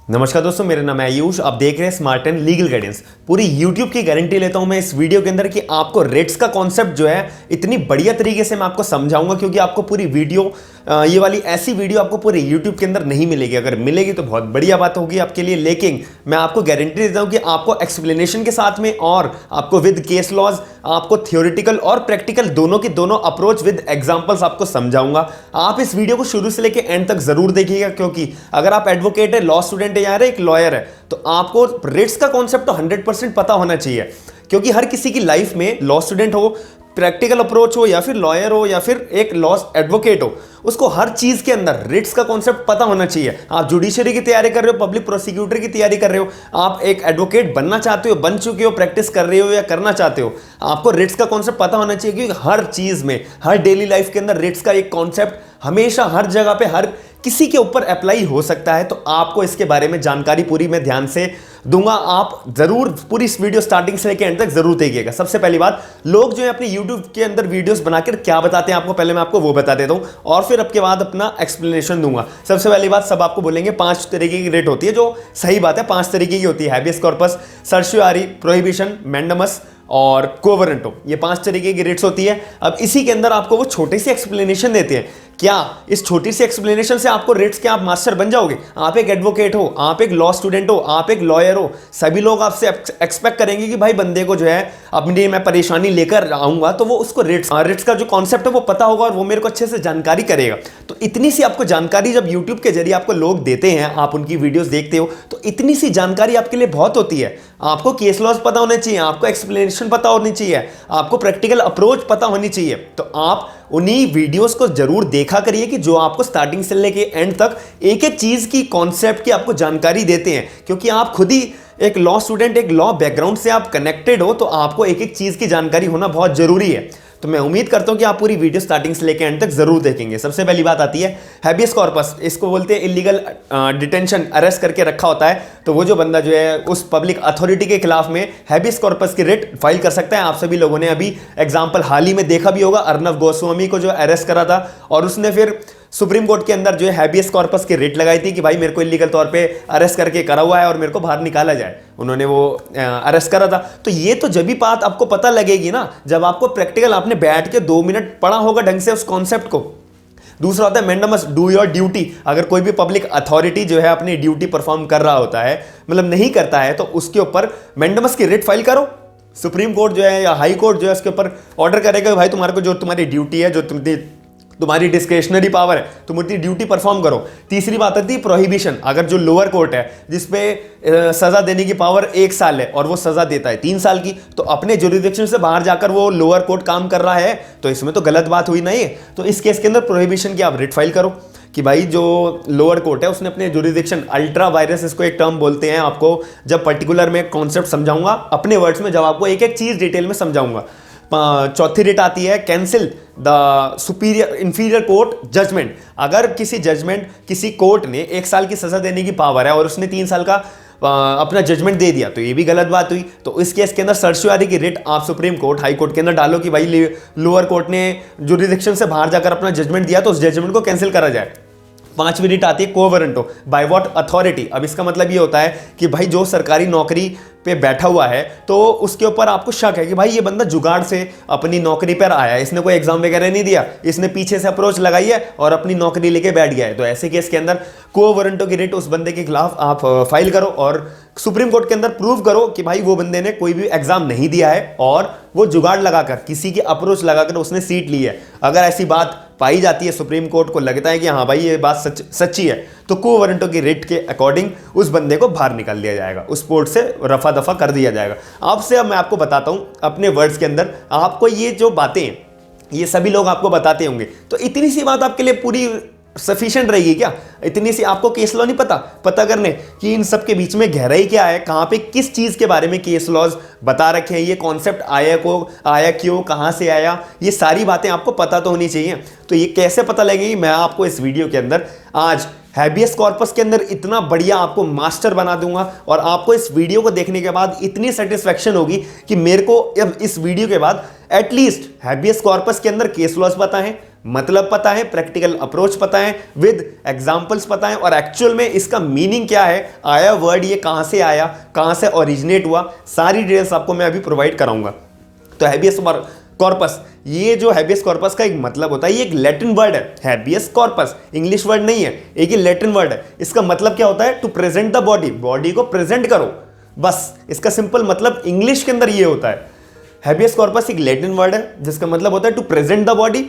नमस्कार दोस्तों, मेरा नाम है आयुष। आप देख रहे हैं स्मार्ट एंड लीगल गाइडेंस। पूरी यूट्यूब की गारंटी लेता हूं मैं इस वीडियो के अंदर कि आपको रेट्स का कॉन्सेप्ट जो है इतनी बढ़िया तरीके से मैं आपको समझाऊंगा, क्योंकि आपको पूरी वीडियो ये वाली ऐसी वीडियो आपको पूरे यूट्यूब के अंदर नहीं मिलेगी। अगर मिलेगी तो बहुत बढ़िया बात होगी आपके लिए, लेकिन मैं आपको गारंटी देता हूं कि आपको एक्सप्लेनेशन के साथ में और आपको विद केस लॉज, आपको थियोरिटिकल और प्रैक्टिकल दोनों की दोनों अप्रोच विद एग्जांपल्स आपको समझाऊंगा। आप इस वीडियो को शुरू से लेकर एंड तक जरूर देखिएगा, क्योंकि अगर आप एडवोकेट है, लॉ स्टूडेंट है या एक लॉयर है, तो आपको रेट्स का कॉन्सेप्ट तो 100% पता होना चाहिए। क्योंकि हर किसी की लाइफ में, लॉ स्टूडेंट हो, प्रैक्टिकल अप्रोच हो, या फिर लॉयर हो, या फिर एक लॉ एडवोकेट हो, उसको हर चीज के अंदर रेट्स का कॉन्सेप्ट पता होना चाहिए। आप जुडिशरी की तैयारी कर रहे हो, पब्लिक प्रोसिक्यूटर की तैयारी कर रहे हो, आप एक एडवोकेट बनना चाहते हो, बन चुके हो, प्रैक्टिस कर रहे हो या करना चाहते हो, आपको रेट्स का कॉन्सेप्ट पता होना चाहिए। क्योंकि हर चीज में, हर डेली लाइफ के अंदर रेट्स का एक कॉन्सेप्ट हमेशा हर जगह पे हर किसी के ऊपर अप्लाई हो सकता है। तो आपको इसके बारे में जानकारी पूरी मैं ध्यान से दूंगा। आप जरूर पूरी इस वीडियो स्टार्टिंग से लेकर एंड तक जरूर देखिएगा। सबसे पहली बात, लोग जो है अपने YouTube के अंदर वीडियोस बनाकर क्या बताते हैं आपको, पहले मैं आपको वो बता देता हूं और फिर आपके बाद अपना एक्सप्लेनेशन दूंगा। सबसे पहली बात, सब आपको बोलेंगे 5 तरीके की रेट होती है, जो सही बात है। 5 तरीके की होती है: हैबियस कॉर्पस, सर्शियरी, प्रोहिबिशन, मैंडमस और कोवरेंटो। ये 5 तरीके की रेट्स होती है। अब इसी के अंदर आपको वो छोटी सी एक्सप्लेनेशन देते हैं। क्या इस छोटी सी एक्सप्लेनेशन से आपको रेट्स के आप मास्टर बन जाओगे? आप एक एडवोकेट हो, आप एक लॉ स्टूडेंट हो, आप एक लॉयर हो, सभी लोग आपसे एक्सपेक्ट करेंगे कि भाई बंदे को जो है अपनी मैं परेशानी लेकर आऊंगा तो वो उसको रेट्स का जो कॉन्सेप्ट है वो पता होगा और वो मेरे को अच्छे से जानकारी करेगा। तो इतनी सी आपको जानकारी जब यूट्यूब के जरिए आपको लोग देते हैं, आप उनकी वीडियोस देखते हो, तो इतनी सी जानकारी आपके लिए बहुत होती है। आपको केस लॉज पता होने चाहिए, आपको एक्सप्लेनेशन पता होनी चाहिए, आपको प्रैक्टिकल अप्रोच पता होनी चाहिए। तो आप उन्हीं वीडियोस को जरूर देखा करिए कि जो आपको स्टार्टिंग से लेके एंड तक एक एक चीज की कॉन्सेप्ट की आपको जानकारी देते हैं। क्योंकि आप खुद ही एक लॉ स्टूडेंट, एक लॉ बैकग्राउंड से आप कनेक्टेड हो, तो आपको एक एक चीज की जानकारी होना बहुत जरूरी है। तो मैं उम्मीद करता हूं कि आप पूरी वीडियो स्टार्टिंग से लेकर एंड तक जरूर देखेंगे। सबसे पहली बात आती है हैबियस कॉर्पस। इसको बोलते हैं इलीगल डिटेंशन, अरेस्ट करके रखा होता है। तो वो जो बंदा जो है उस पब्लिक अथॉरिटी के खिलाफ में हैबियस कॉर्पस की रिट फाइल कर सकता है। आप सभी लोगों ने अभी एग्जाम्पल हाल ही में देखा भी होगा, अर्नब गोस्वामी को जो अरेस्ट करा था और उसने फिर सुप्रीम कोर्ट के अंदर जो है हैबियस कॉर्पस की रिट लगाई थी कि भाई मेरे को इलीगल तौर पे अरेस्ट करके करा हुआ है और मेरे को बाहर निकाला जाए। उन्होंने वो अरेस्ट करा था। तो ये तो जब भी बात आपको पता लगेगी ना, जब आपको प्रैक्टिकल आपने बैठ के 2 मिनट पढ़ा होगा ढंग से उस कॉन्सेप्ट को। दूसरा होता है मैंडमस, डू योर ड्यूटी। अगर कोई भी पब्लिक अथॉरिटी जो है अपनी ड्यूटी परफॉर्म कर रहा होता है, मतलब नहीं करता है, तो उसके ऊपर मैंडमस की रिट फाइल करो। सुप्रीम कोर्ट जो है या हाई कोर्ट जो है उसके ऊपर ऑर्डर करेगा भाई तुम्हारे को जो तुम्हारी ड्यूटी है, जो तुम्हारी डिस्क्रिशनरी पावर है, तुम उतनी ड्यूटी परफॉर्म करो। तीसरी बात आती है प्रोहिबिशन। अगर जो लोअर कोर्ट है जिसपे सजा देने की पावर 1 साल है और वो सजा देता है 3 साल की, तो अपने जुरिडिक्शन से बाहर जाकर वो लोअर कोर्ट काम कर रहा है, तो इसमें तो गलत बात हुई ना ये। तो इस केस के अंदर प्रोहिबिशन की आप रिट फाइल करो कि भाई जो लोअर कोर्ट है उसने अपने जुरिडिक्शन, अल्ट्रा वायरस इसको एक टर्म बोलते हैं, आपको जब पर्टिकुलर में कॉन्सेप्ट समझाऊंगा अपने वर्ड्स में, जब आपको एक एक चीज डिटेल में समझाऊंगा। चौथी रिट आती है cancel the superior inferior court judgment. अगर किसी जजमेंट, किसी कोर्ट ने 1 साल की सजा देने की पावर है और उसने 3 साल का अपना जजमेंट दे दिया, तो ये भी गलत बात हुई। तो इस केस के अंदर सर्शियरी की रिट आप सुप्रीम कोर्ट, हाई कोर्ट के अंदर डालो कि भाई लोअर कोर्ट ने जुरिडिक्शन से बाहर जाकर अपना जजमेंट दिया तो उस जजमेंट को कैंसिल करा जाए। 5वीं रिट आती है कोवरेंटो, बाय व्हाट अथॉरिटी। अब इसका मतलब ये होता है कि भाई जो सरकारी नौकरी पे बैठा हुआ है तो उसके ऊपर आपको शक है कि भाई ये बंदा जुगाड़ से अपनी नौकरी पर आया है, इसने कोई एग्जाम वगैरह नहीं दिया, इसने पीछे से अप्रोच लगाई है और अपनी नौकरी लेके बैठ गया है। तो ऐसे केस के अंदर कोवरेंटो की रिट उस बंदे के खिलाफ आप फाइल करो और सुप्रीम कोर्ट के अंदर प्रूव करो कि भाई वो बंदे ने कोई भी एग्जाम नहीं दिया है और वो जुगाड़ लगाकर, किसी की अप्रोच लगाकर उसने सीट ली है। अगर ऐसी बात पाई जाती है, सुप्रीम कोर्ट को लगता है कि हाँ भाई ये बात सच्ची है, तो कोवरेंटो की रिट के अकॉर्डिंग उस बंदे को बाहर निकाल दिया जाएगा, उस पोर्ट से रफा दफा कर दिया जाएगा। आपसे अब मैं आपको बताता हूं अपने वर्ड्स के अंदर, आपको ये जो बातें ये सभी लोग आपको बताते होंगे, तो इतनी सी बात आपके लिए पूरी सफिशिएंट रहेगी क्या? इतनी सी आपको केस लॉ नहीं पता करने कि इन सब के बीच में गहराई क्या है, कहां पे किस चीज के बारे में केस लॉज बता रखे हैं, ये कॉन्सेप्ट आया क्यों, कहां से आया, ये सारी बातें आपको पता तो होनी चाहिए। तो ये कैसे पता लगेगी, मैं आपको इस वीडियो के अंदर आज हैबियस कॉर्पस के अंदर इतना बढ़िया आपको मास्टर बना दूंगा और आपको इस वीडियो को देखने के बाद इतनी सेटिस्फेक्शन होगी कि मेरे को अब इस वीडियो के बाद एटलीस्ट हैबियस कॉर्पस के अंदर केस लॉज पता है, मतलब पता है, प्रैक्टिकल अप्रोच पता है, विद एग्जांपल्स पता है, और एक्चुअल में इसका मीनिंग क्या है, आया वर्ड ये कहां से आया, कहां से ओरिजिनेट हुआ, सारी डिटेल्स आपको मैं अभी प्रोवाइड कराऊंगा। तो हैबियस कॉर्पस, ये जो हैबियस कॉर्पस का एक मतलब होता है, ये एक लैटिन वर्ड है। हैबियस कॉर्पस इंग्लिश वर्ड नहीं है, एक ही लैटिन वर्ड है। इसका मतलब क्या होता है, to present the body, body को प्रेजेंट करो, बस इसका सिंपल मतलब इंग्लिश के अंदर ये होता है। हैबियस कॉर्पस एक लैटिन वर्ड है जिसका मतलब होता है टू प्रेजेंट द बॉडी,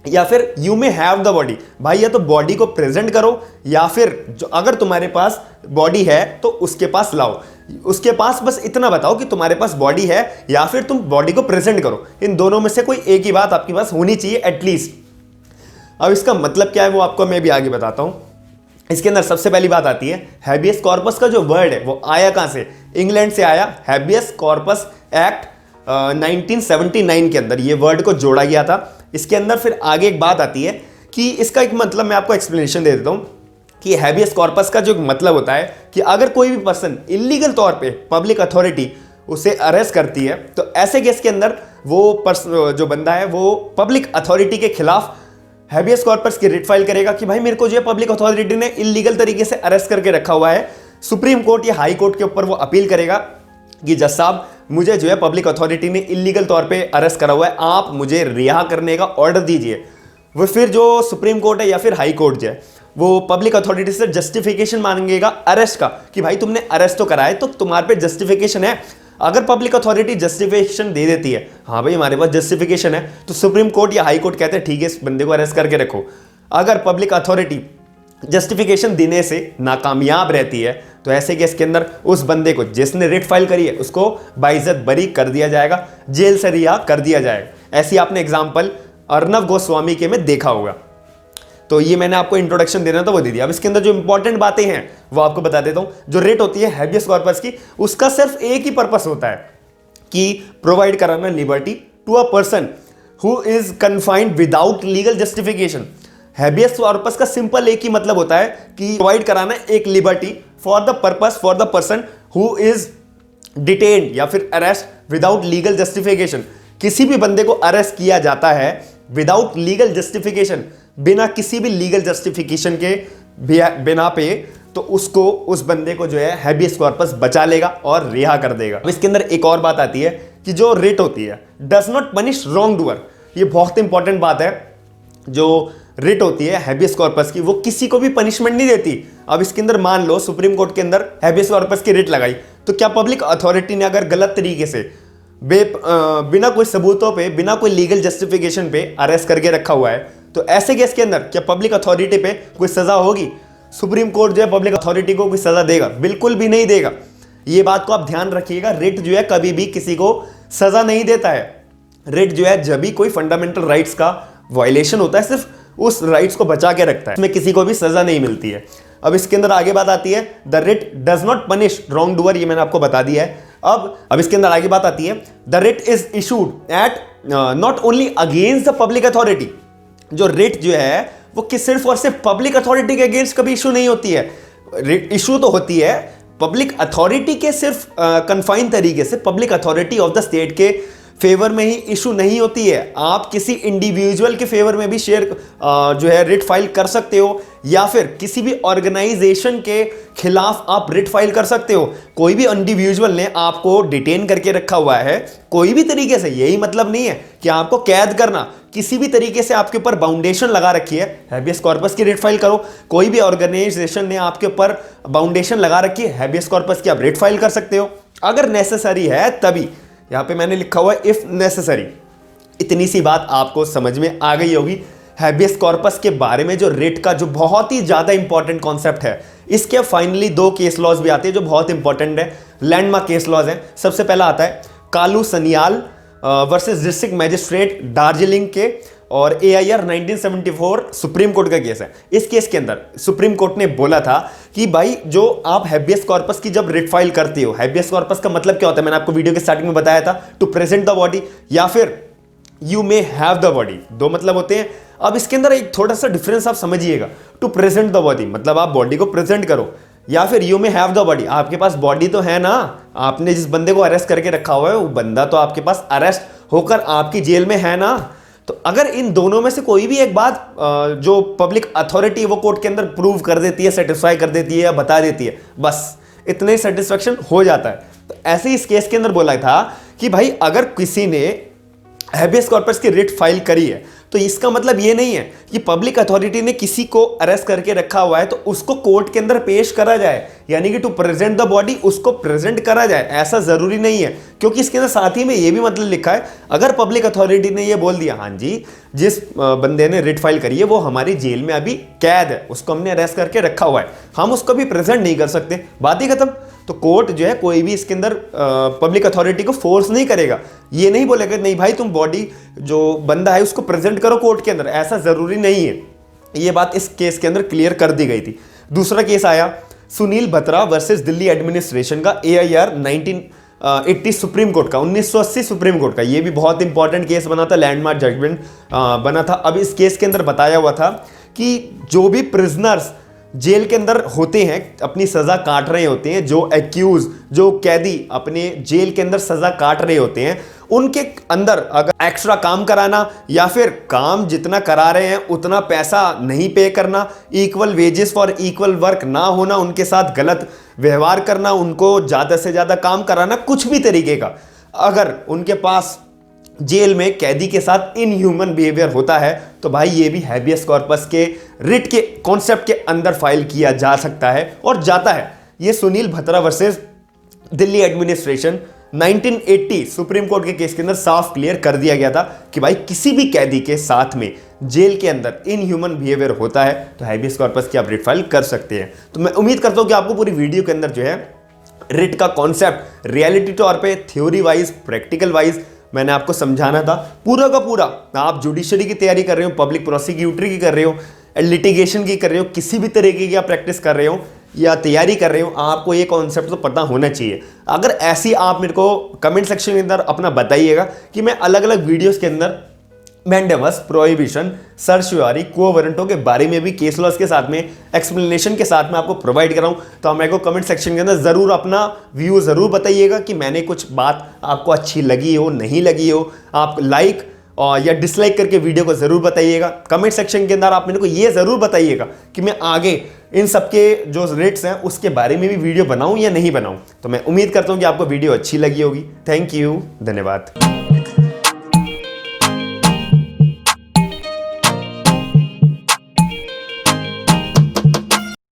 या फिर you may have the body. भाई या तो बॉडी को प्रेजेंट करो, या फिर जो अगर तुम्हारे पास बॉडी है तो उसके पास लाओ, उसके पास बस इतना बताओ कि तुम्हारे पास बॉडी है, या फिर तुम बॉडी को प्रेजेंट करो। इन दोनों में से कोई एक ही बात आपके पास होनी चाहिए एटलीस्ट। अब इसका मतलब क्या है वो आपको मैं भी आगे बताता हूं। इसके अंदर सबसे पहली बात आती है, हैबियस कॉर्पस का जो वर्ड है वो आया कहां से, इंग्लैंड से आया। हैबियस कॉर्पस एक्ट 1979 के अंदर ये वर्ड को जोड़ा गया था। इसके अंदर फिर आगे एक बात आती है कि इसका एक मतलब मैं आपको एक्सप्लेनेशन दे देता हूं कि हैबियस कॉर्पस का जो मतलब होता है कि अगर कोई भी पर्सन इलीगल तौर पे पब्लिक अथॉरिटी उसे अरेस्ट करती है, तो ऐसे केस के अंदर वो जो बंदा है वो पब्लिक अथॉरिटी के खिलाफ हैबियस कॉर्पस की रिट फाइल करेगा कि भाई मेरे को जो है पब्लिक अथॉरिटी ने इलीगल तरीके से अरेस्ट करके रखा हुआ है। सुप्रीम कोर्ट या हाई कोर्ट के ऊपर वो अपील करेगा कि जज साहब मुझे जो है पब्लिक अथॉरिटी ने इलीगल तौर पे अरेस्ट करा हुआ है, आप मुझे रिहा करने का ऑर्डर दीजिए। वो फिर जो सुप्रीम कोर्ट है या फिर हाई कोर्ट जो है वो पब्लिक अथॉरिटी से जस्टिफिकेशन मांगेगा अरेस्ट का कि भाई तुमने अरेस्ट तो कराया, तो तुम्हारे पे जस्टिफिकेशन है। अगर पब्लिक अथॉरिटी जस्टिफिकेशन दे देती है, हाँ भाई हमारे पास जस्टिफिकेशन है, तो सुप्रीम कोर्ट या हाई कोर्ट कहते हैं ठीक है इस बंदे को अरेस्ट करके रखो। अगर पब्लिक अथॉरिटी जस्टिफिकेशन देने से नाकामयाब रहती है, तो ऐसे केस के अंदर उस बंदे को जिसने रिट फाइल करी है उसको बाइज्जत बरी कर दिया जाएगा, जेल से रिहा कर दिया जाएगा। ऐसी आपने एग्जाम्पल अर्नब गोस्वामी के में देखा होगा। तो ये मैंने आपको इंट्रोडक्शन देना था वो दे दिया। अब इसके अंदर जो इंपॉर्टेंट बातें हैं वो आपको बता देता हूं। जो रिट होती है हैबियस कॉर्पस की, उसका सिर्फ एक ही पर्पस होता है कि प्रोवाइड कराना liberty to a person who is confined without legal justification. Habeas corpus का सिंपल एक ही मतलब होता है कि प्रोवाइड कराना एक liberty for the purpose for the person who is detained या फिर अरेस्ट विदाउट लीगल जस्टिफिकेशन। किसी भी बंदे को अरेस्ट किया जाता है विदाउट लीगल जस्टिफिकेशन, बिना किसी भी लीगल जस्टिफिकेशन के बिना पे, तो उसको उस बंदे को जो है हैबियस कॉर्पस बचा लेगा और रिहा कर देगा। अब इसके अंदर एक और बात आती है कि जो रिट होती है does not punish wrong doer. ये बहुत इंपॉर्टेंट बात है। जो रिट होती है हैबियस कॉर्पस की वो किसी को भी पनिशमेंट नहीं देती। अब इसके अंदर मान लो सुप्रीम कोर्ट के अंदर हैबियस कॉर्पस की रिट लगाई, तो क्या पब्लिक अथॉरिटी ने अगर गलत तरीके से बिना कोई सबूतों पे, बिना कोई लीगल जस्टिफिकेशन पे अरेस्ट करके रखा हुआ है, तो ऐसे केस के अंदर क्या पब्लिक अथॉरिटी पे कोई सजा होगी? सुप्रीम कोर्ट जो है पब्लिक अथॉरिटी को कोई सजा देगा? बिल्कुल भी नहीं देगा। ये बात को आप ध्यान रखिएगा। रिट जो है कभी भी किसी को सजा नहीं देता है। रिट जो है जब भी कोई फंडामेंटल राइट्स का वायलेशन होता है, सिर्फ उस राइट्स को बचा के रखता है, इसमें किसी को भी सजा नहीं मिलती है। अब इसके अंदर आगे बात आती है the writ does not punish wrong doer. ये मैंने आपको बता दिया है। अब इसके अंदर आगे बात आती है the writ is issued at not only against the public authority. जो रिट जो है वो सिर्फ और सिर्फ पब्लिक अथॉरिटी के अगेंस्ट कभी इशू नहीं होती है। इशू तो होती है पब्लिक अथॉरिटी के सिर्फ कन्फाइन तरीके से, public authority of the state के फेवर में ही इशू नहीं होती है। आप किसी इंडिविजुअल के फेवर में भी जो है रिट फाइल कर सकते हो, या फिर किसी भी ऑर्गेनाइजेशन के खिलाफ आप रिट फाइल कर सकते हो। कोई भी इंडिविजुअल ने आपको डिटेन करके रखा हुआ है कोई भी तरीके से, यही मतलब नहीं है कि आपको कैद करना, किसी भी तरीके से आपके ऊपर बाउंडेशन लगा रखी है, हैबियस कॉर्पस की रिट फाइल करो। कोई भी ऑर्गेनाइजेशन ने आपके ऊपर बाउंडेशन लगा रखी है, हैबियस कॉर्पस की आप रिट फाइल कर सकते हो अगर नेसेसरी है तभी। यहां पे मैंने लिखा हुआ है इफ नेसेसरी। इतनी सी बात आपको समझ में आ गई होगी हैबियस कॉर्पस के बारे में, जो रिट का जो बहुत ही ज्यादा इंपॉर्टेंट कॉन्सेप्ट है। इसके फाइनली 2 केस लॉज भी आते हैं जो बहुत इंपॉर्टेंट है, लैंडमार्क केस लॉज है। सबसे पहला आता है Kalu Sanyal versus district magistrate Darjeeling के, और AIR 1974 सुप्रीम कोर्ट का केस है। इस केस के अंदर सुप्रीम कोर्ट ने बोला था कि भाई जो आप हैबियस कॉर्पस की जब रिट फाइल करते हो, हैबियस कॉर्पस का मतलब क्या होता है मैंने आपको वीडियो के स्टार्टिंग में बताया था, टू प्रेजेंट द बॉडी या फिर you may have the body, 2 मतलब होते हैं। अब इसके अंदर एक थोड़ा सा डिफरेंस आप समझिएगा। टू प्रेजेंट द बॉडी मतलब आप बॉडी को प्रेजेंट करो, या फिर you may have the body, आपके पास बॉडी तो है ना, आपने जिस बंदे को अरेस्ट करके रखा हुआ है वो बंदा तो आपके पास अरेस्ट होकर आपकी जेल में है ना। तो अगर इन दोनों में से कोई भी एक बात जो पब्लिक अथॉरिटी वो कोर्ट के अंदर प्रूव कर देती है, सेटिस्फाई कर देती है या बता देती है, बस इतने सेटिस्फेक्शन हो जाता है। तो ऐसे ही इस केस के अंदर बोला था कि भाई अगर किसी ने हैबियस कॉर्पस की रिट फाइल करी है तो इसका मतलब ये नहीं है कि पब्लिक अथॉरिटी ने किसी को अरेस्ट करके रखा हुआ है तो उसको कोर्ट के अंदर पेश करा जाए, यानी कि टू प्रेजेंट द बॉडी, उसको प्रेजेंट करा जाए, ऐसा जरूरी नहीं है। क्योंकि इसके अंदर साथ ही में ये भी मतलब लिखा है, अगर पब्लिक अथॉरिटी ने ये बोल दिया हाँ जी जिस बंदे ने रिट फाइल करी है वो हमारी जेल में अभी कैद है, उसको हमने अरेस्ट करके रखा हुआ है, हम उसको भी प्रेजेंट नहीं कर सकते, बात ही खत्म। तो कोर्ट जो है कोई भी इसके अंदर पब्लिक अथॉरिटी को फोर्स नहीं करेगा, ये नहीं बोलेगा नहीं भाई तुम बॉडी जो बंदा है उसको प्रेजेंट करो कोर्ट के अंदर, ऐसा जरूरी नहीं है। ये बात इस केस के अंदर क्लियर कर दी गई थी। दूसरा केस आया सुनील भत्रा वर्सेस दिल्ली एडमिनिस्ट्रेशन का, AIR 1980 सुप्रीम कोर्ट का, 1980 सुप्रीम कोर्ट का। ये भी बहुत इंपॉर्टेंट केस बना था, लैंडमार्क जजमेंट बना था। अब इस केस के अंदर बताया हुआ था कि जो भी प्रिजनर्स जेल के अंदर होते हैं, अपनी सजा काट रहे होते हैं, जो एक्यूज, जो कैदी अपने जेल के अंदर सजा काट रहे होते हैं, उनके अंदर अगर एक्स्ट्रा काम कराना या फिर काम जितना करा रहे हैं उतना पैसा नहीं पे करना, equal wages for equal work ना होना, उनके साथ गलत व्यवहार करना, उनको ज़्यादा से ज़्यादा काम कराना, कुछ भी तरीके का अगर उनके पास जेल में कैदी के साथ इनह्यूमन बिहेवियर होता है तो भाई ये भी हैबियस कॉर्पस के रिट के कॉन्सेप्ट के अंदर फाइल किया जा सकता है और जाता है। ये Sunil Batra versus Delhi administration 1980 supreme court के केस के अंदर साफ क्लियर कर दिया गया था कि भाई किसी भी कैदी के साथ में जेल के अंदर इनह्यूमन बिहेवियर होता है तो हैबियस कॉर्पस की आप रिट फाइल कर सकते हैं। तो मैं उम्मीद करता हूं कि आपको पूरी वीडियो के अंदर जो है रिट का कॉन्सेप्ट रियलिटी तौर पे, थ्योरी वाइज, प्रैक्टिकल वाइज मैंने आपको समझाना था। पूरा का पूरा आप जुडिशरी की तैयारी कर रहे हो, पब्लिक प्रोसिक्यूटर की कर रहे हो, लिटिगेशन की कर रहे हो, किसी भी तरीके की आप प्रैक्टिस कर रहे हो या तैयारी कर रहे हो, आपको ये कॉन्सेप्ट तो पता होना चाहिए। अगर ऐसी आप मेरे को कमेंट सेक्शन के अंदर अपना बताइएगा कि मैं अलग अलग वीडियोस के अंदर मैंडेमस, प्रोहिबिशन, सर्शियरी, को वारंटों के बारे में भी केस लॉज के साथ में एक्सप्लेनेशन के साथ में आपको प्रोवाइड कराऊं, तो मेरे को कमेंट सेक्शन के अंदर ज़रूर अपना व्यू ज़रूर बताइएगा कि मैंने कुछ बात आपको अच्छी लगी हो, नहीं लगी हो। आप लाइक और या डिसलाइक करके वीडियो को ज़रूर बताइएगा। कमेंट सेक्शन के अंदर आप मेरे को ये ज़रूर बताइएगा कि मैं आगे इन सबके जो रेट्स हैं उसके बारे में भी वीडियो बनाऊं या नहीं बनाऊं। तो मैं उम्मीद करता हूं कि आपको वीडियो अच्छी लगी होगी। थैंक यू, धन्यवाद।